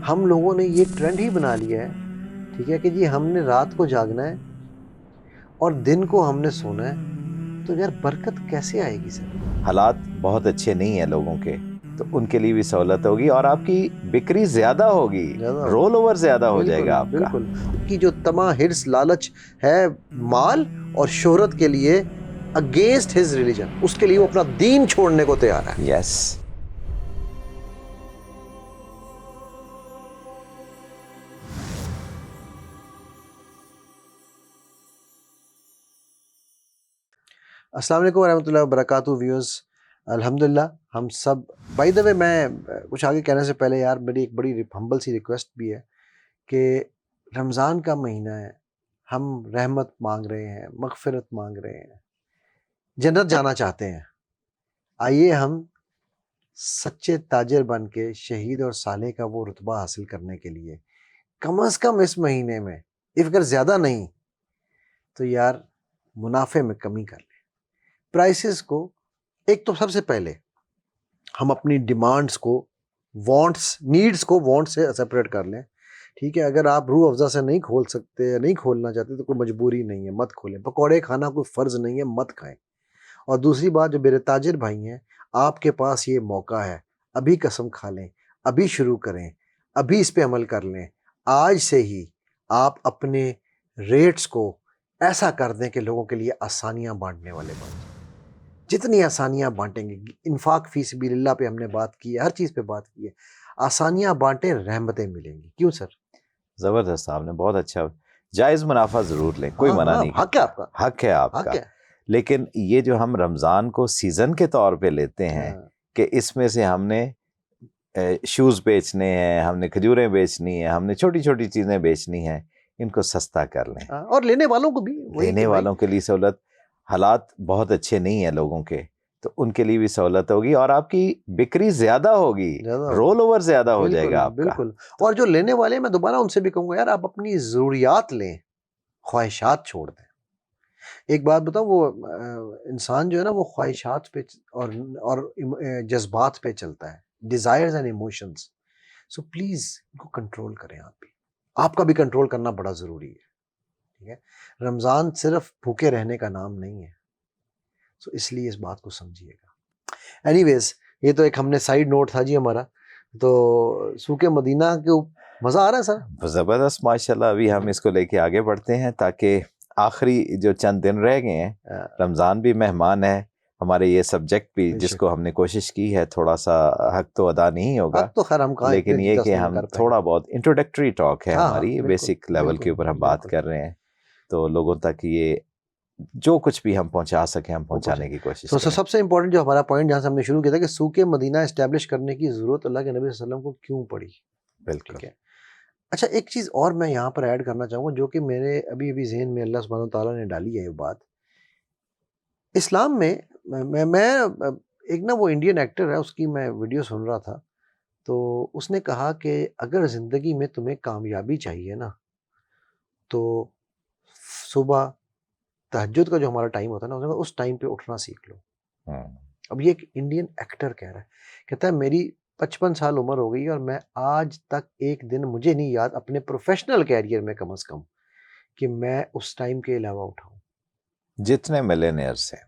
हम लोगों ने ये ट्रेंड ही बना लिया है, ठीक है, कि जी हमने रात को जागना है और दिन को हमने सोना है, तो यार बरकत कैसे आएगी सर? हालात बहुत अच्छे नहीं है लोगों के, तो उनके लिए भी सहूलत होगी और आपकी बिक्री ज्यादा होगी, ज़्यादा रोल होगी। ओवर ज्यादा हो बिल्कुल, जाएगा आपका। बिल्कुल। कि जो तमा हिर्स लालच है माल और शोहरत के लिए अगेंस्ट हिज रिलीजन, उसके लिए वो अपना दीन छोड़ने को तैयार है। यस। अस्सलाम वालेकुम रहमतुल्लाहि व बरकातहू व्यूअर्स। अल्हम्दुलिल्लाह हम सब, बाय द वे मैं कुछ आगे कहने से पहले यार मेरी एक बड़ी हम्बल सी रिक्वेस्ट भी है कि रमज़ान का महीना है, हम रहमत मांग रहे हैं, मगफिरत मांग रहे हैं, जन्नत जाना चाहते हैं। आइए हम सच्चे ताजिर बन के शहीद और साले का वो रुतबा हासिल करने के लिए कम अज़ कम इस महीने में, इफ़ अगर ज़्यादा नहीं तो यार मुनाफे में कमी कर लें। प्राइसेस को, एक तो सबसे पहले हम अपनी डिमांड्स को वांट्स, नीड्स को वांट से सेपरेट कर लें। ठीक है, अगर आप रूह अफ़ज़ा से नहीं खोल सकते या नहीं खोलना चाहते तो कोई मजबूरी नहीं है, मत खोलें। पकौड़े खाना कोई फ़र्ज़ नहीं है, मत खाएं। और दूसरी बात, जो मेरे ताजिर भाई हैं, आपके पास ये मौका है, अभी कसम खा लें, अभी शुरू करें, अभी इस पे अमल कर लें। आज से ही आप अपने रेट्स को ऐसा कर दें कि लोगों के लिए आसानियां बांटने वाले बन जाएं। जितनी आसानियां बांटेंगे, इन्फाक फी सबिलिल्लाह पे हमने बात की है, हर चीज़ पे बात की है। आसानियां बांटें, रहमतें मिलेंगी। क्यों सर? जबरदस्त, आपने बहुत अच्छा। जायज मुनाफा जरूर लें, कोई हाँ मना हाँ, नहीं हक है करता, आपका, हक है हक आपका। है। लेकिन ये जो हम रमजान को सीजन के तौर पे लेते हैं हाँ, कि इसमें से हमने शूज बेचने हैं, हमने खजूरें बेचनी है, हमने छोटी छोटी चीजें बेचनी है, इनको सस्ता कर लें। हाँ, और लेने वालों को भी वही कि लेने भाई वालों के लिए सहूलत। हालात बहुत अच्छे नहीं है लोगों के, तो उनके लिए भी सहूलत होगी और आपकी बिक्री ज्यादा होगी, ज़्यादा होगी। रोल ओवर ज्यादा हो बिल्कुल, जाएगा आपका। बिल्कुल। तो और जो लेने वाले हैं, मैं दोबारा उनसे भी कहूँगा यार आप अपनी ज़रूरियात लें, ख्वाहिशात छोड़ दें। एक बात बताऊँ, वो इंसान जो है ना वो ख्वाहिशात पे जज़्बात पे चलता है, desires and emotions. So please इनको कंट्रोल करें आप भी। आपका भी कंट्रोल करना बड़ा ज़रूरी है, ठीक है? रमज़ान सिर्फ़ भूखे रहने का नाम नहीं है, सो इसलिए इस बात को समझिएगा। एनीवेज़, ये तो एक हमने साइड नोट था जी हमारा। तो सूखे मदीना के मज़ा आ रहा है सर? जबरदस्त माशाल्लाह। अभी हम इसको लेके आगे बढ़ते हैं ताकि आखिरी जो चंद दिन रह गए हैं, रमज़ान भी मेहमान है हमारे, ये सब्जेक्ट भी बेशक। जिसको हमने कोशिश की है, थोड़ा सा हक तो अदा नहीं होगा, हक तो खैर हम कहाँ इतने लेकिन ये 10 कि दिन में हम कर पाएंगे। थोड़ा बहुत इंट्रोडक्टरी टॉक है हाँ हाँ, हमारी, बिल्कुल, बेसिक लेवल के बिल्कुल, ऊपर हम बात बिल्कुल। कर रहे हैं, तो लोगों तक ये जो कुछ भी हम पहुंचा सकें हम वो पहुंचे। पहुंचाने की कोशिश तो करें। सबसे इम्पोर्टेंट जो हमारा पॉइंट जहाँ से हमने शुरू किया था कि सूखे मदीना एस्टेब्लिश करने की ज़रूरत अल्लाह के नबी सल्लल्लाहु अलैहि वसल्लम को क्यों पड़ी? बिल्कुल। ठीक है। अच्छा, एक चीज़ और मैं यहाँ पर ऐड करना चाहूँगा जो कि मेरे अभी-अभी ज़हन में अल्लाह सुब्हानहू व तआला ने डाली है ये बात। इस्लाम में मैं एक ना वो इंडियन एक्टर है, उसकी मैं वीडियो सुन रहा था, तो उसने कहा कि अगर ज़िंदगी में तुम्हें कामयाबी चाहिए ना, तो सुबह तहज्जुद का जो हमारा टाइम होता है ना, उस टाइम पे उठना सीख लो। हम्म। अब ये एक इंडियन एक्टर कह रहा है, कहता है मेरी 55 साल उम्र हो गई और मैं आज तक एक दिन मुझे नहीं याद अपने प्रोफेशनल कैरियर में कम से कम कि मैं उस टाइम के अलावा उठाऊं। जितने मिलेनियर्स हैं,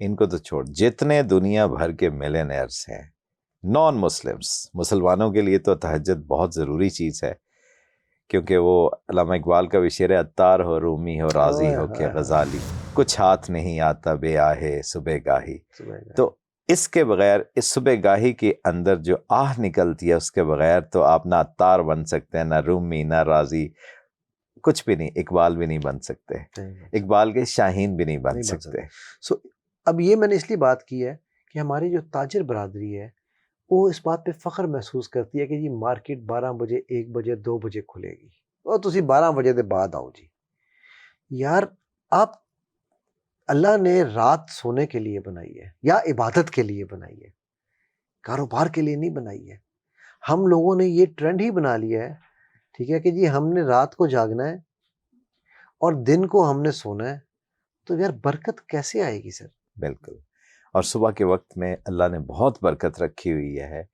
इनको तो छोड़, जितने दुनिया भर के मिलेनियर्स हैं, नॉन मुस्लिम्स, मुसलमानों के लिए तो तहज्जुद बहुत ज़रूरी चीज़ है, क्योंकि वो अल्लामा इकबाल का भी शेर है, अत्तार हो, रूमी हो, राजी ओए हो के हाय हाय, गजाली, कुछ हाथ नहीं आता बे आहे सुबह गाही। सुबह का तो इसके बगैर, इस सुबह गाही के अंदर जो आह निकलती है, उसके बगैर तो आप ना अत्तार बन सकते हैं, ना रूमी, ना राजी, कुछ भी नहीं, इकबाल भी नहीं बन सकते, नहीं बन सकता, इकबाल के शाहीन भी नहीं बन नहीं बन सकता। सकते। सो अब ये मैंने इसलिए बात की है कि हमारी जो ताजिर बरादरी है वो इस बात पे फ़ख्र महसूस करती है कि जी मार्केट 12 बजे, 1 बजे, 2 बजे खुलेगी और तुसी 12 बजे के बाद आओ जी। यार, आप, अल्लाह ने रात सोने के लिए बनाई है या इबादत के लिए बनाई है, कारोबार के लिए नहीं बनाई है। हम लोगों ने ये ट्रेंड ही बना लिया है, ठीक है, कि जी हमने रात को जागना है और दिन को हमने सोना है, तो यार बरकत कैसे आएगी सर? बिल्कुल। और सुबह के वक्त में अल्लाह ने बहुत बरकत रखी हुई है।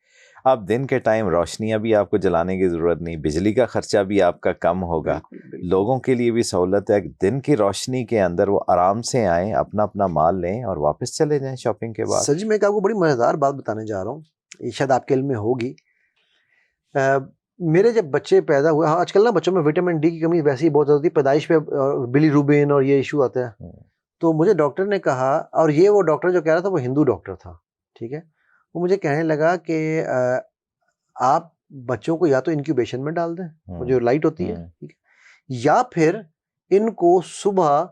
अब दिन के टाइम रोशनियां भी आपको जलाने की ज़रूरत नहीं, बिजली का खर्चा भी आपका कम होगा, लोगों के लिए भी सहूलत है। दिन की रोशनी के अंदर वो आराम से आएँ, अपना अपना माल लें और वापस चले जाएं शॉपिंग के बाद। सर जी, मैं एक आपको बड़ी मज़ेदार बात बताने जा रहा हूँ, ये शायद आपके इल्म में होगी। मेरे जब बच्चे पैदा हुए, हाँ आजकल ना बच्चों में विटामिन डी की कमी वैसे ही बहुत ज़्यादा होती है, पैदाइश पे बिलीरुबिन और ये इशू आता है। तो मुझे डॉक्टर ने कहा, और ये वो डॉक्टर जो कह रहा था वो हिंदू डॉक्टर था, ठीक है। वो मुझे कहने लगा कि आप बच्चों को या तो इंक्यूबेशन में डाल दें, वो जो लाइट होती है, ठीक है, या फिर इनको सुबह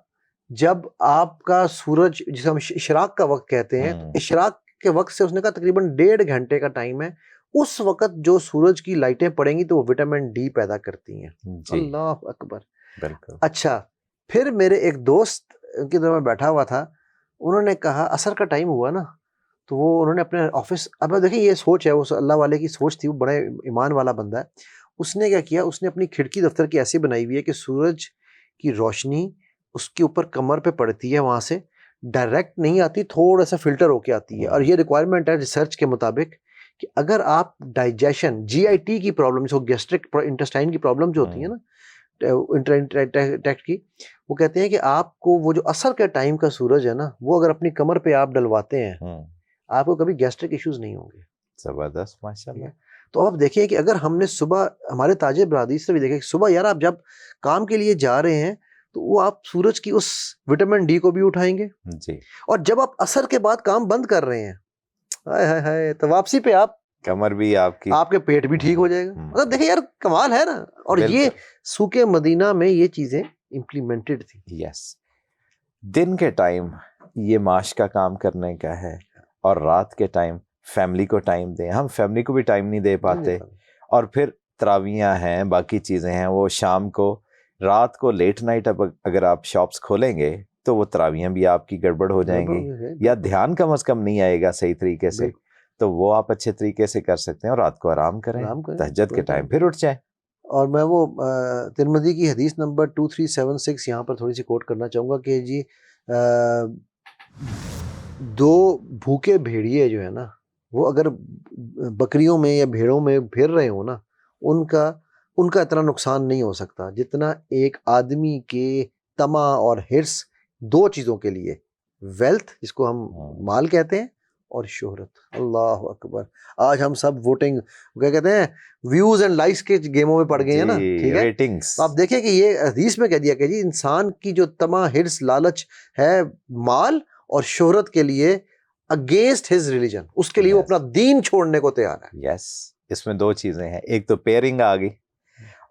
जब आपका सूरज, जिसे हम इशराक का वक्त कहते हैं, तो इशराक के वक्त से उसने कहा तकरीबन 1.5 घंटे का टाइम है, उस वक्त जो सूरज की लाइटें पड़ेंगी तो वो विटामिन डी पैदा करती हैं। अल्लाह अकबर। बिल्कुल। अच्छा, फिर मेरे एक दोस्त उनके दर में बैठा हुआ था, उन्होंने कहा असर का टाइम हुआ ना, तो वो उन्होंने अपने ऑफिस, अब देखिए ये सोच है, वो अल्लाह वाले की सोच थी, वो बड़े ईमान वाला बंदा है। उसने क्या किया, उसने अपनी खिड़की दफ्तर की ऐसी बनाई हुई है कि सूरज की रोशनी उसके ऊपर कमर पे पड़ती है, वहां से डायरेक्ट नहीं आती, थोड़ा सा फिल्टर होके आती है। और ये रिक्वायरमेंट है रिसर्च के मुताबिक कि अगर आप डाइजेशन, जीआईटी की प्रॉब्लम, जो गैस्ट्रिक इंटेस्टाइन की प्रॉब्लम जो होती है ना, इंटरेक्ट की, वो कहते हैं कि आपको वो जो असर के टाइम का सूरज है ना, वो अगर अपनी कमर पे आप डलवाते हैं, आपको कभी गैस्ट्रिक इश्यूज नहीं होंगे। जबरदस्त, माशाल्लाह। तो आप देखिए कि अगर हमने सुबह, हमारे ताजे बरादरी से भी देखें, सुबह यार आप जब काम के लिए जा रहे हैं तो वो आप सूरज की उस विटामिन डी को भी उठाएंगे जी, और जब आप असर के बाद काम बंद कर रहे हैं, हाय हाय हाय, तो वापसी पे आप, कमर भी आपकी, आपके पेट भी ठीक हो जाएगा। मतलब देखिए यार, कमाल है ना। और ये सूखे मदीना में ये चीजें इम्प्लीमेंटेड थी। यस, दिन के टाइम ये माश का काम करने का है और रात के टाइम फैमिली को टाइम दें। हम फैमिली को भी टाइम नहीं दे पाते, और फिर तरावियाँ हैं, बाकी चीज़ें हैं, वो शाम को, रात को लेट नाइट अब अगर आप शॉप्स खोलेंगे तो वो तरावियाँ भी आपकी गड़बड़ हो जाएंगी, या ध्यान कम से कम नहीं आएगा सही तरीके से, तो वो आप अच्छे तरीके से कर सकते हैं और रात को आराम करें, तहज्जुद के टाइम फिर उठ जाएं। और मैं वो तिरमिज़ी की हदीस नंबर 2376 यहाँ पर थोड़ी सी कोट करना चाहूँगा कि जी, 2 भूखे भेड़िए जो है ना, वो अगर बकरियों में या भेड़ों में फिर रहे हो ना, उनका इतना नुकसान नहीं हो सकता जितना एक आदमी के तमा और हिर्स 2 चीज़ों के लिए, वेल्थ जिसको हम माल कहते हैं और शोहरत। अल्लाह अकबर। आज हम सब वोटिंग, क्या कहते हैं, व्यूज एंड लाइक्स के गेमों में पड़ गए हैं ना, ठीक है, रेटिंग्स। तो आप देखिए कि ये हदीस में कह दिया कि जी इंसान की जो तमा, हिर्स, लालच है माल और शोहरत के लिए, अगेंस्ट हिज रिलीजन, उसके लिए वो अपना दीन छोड़ने को तैयार है। यस, इसमें 2 चीजें हैं, एक तो पेयरिंग आ गई,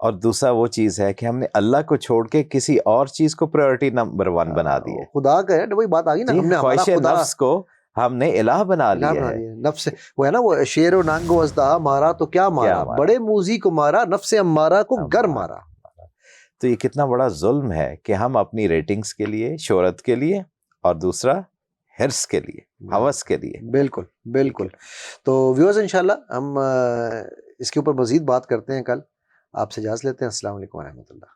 और दूसरा वो चीज है कि हमने अल्लाह को छोड़ के किसी और चीज को प्रायोरिटी नंबर 1 बना दी है। खुदा का है, वही बात आ गई ना, हमने हमारा खुदा, नफ्स को हमने इलाह बना लिया है। नफ्स, वो है ना, वो शेर नांगो अज़दा मारा तो क्या मारा, बड़े मूजी को मारा, नफ्स अम्मारा को घर मारा। तो ये कितना बड़ा जुल्म है कि हम अपनी रेटिंग्स के लिए, शोहरत के लिए, और दूसरा हिर्स के लिए, हवस के लिए। बिल्कुल बिल्कुल। तो व्यूअर्स, इंशाल्लाह हम इसके ऊपर मजीद बात करते हैं कल। आपसे इजाज़त लेते हैं। अस्सलाम वालेकुम व रहमतुल्लाह।